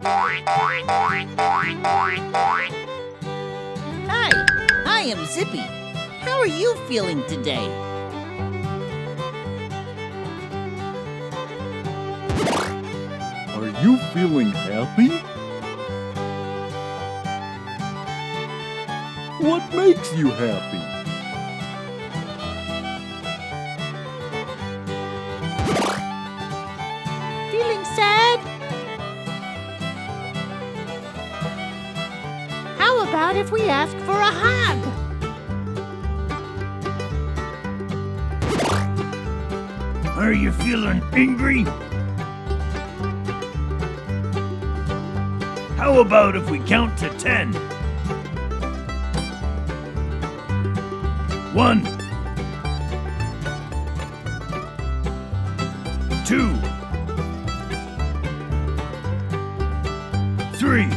Hi, I am Zippy. How are you feeling today? Are you feeling happy? What makes you happy? Feeling sad? How about if we ask for a hug? Are you feeling angry? How about if we count to 10? 1, 2, 3,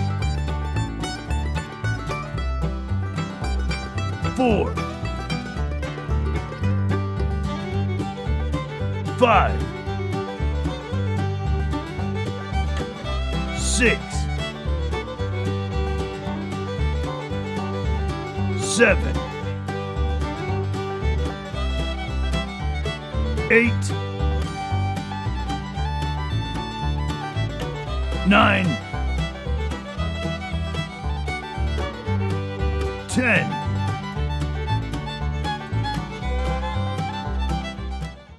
4, 5, 6, 7, 8, 9, 10.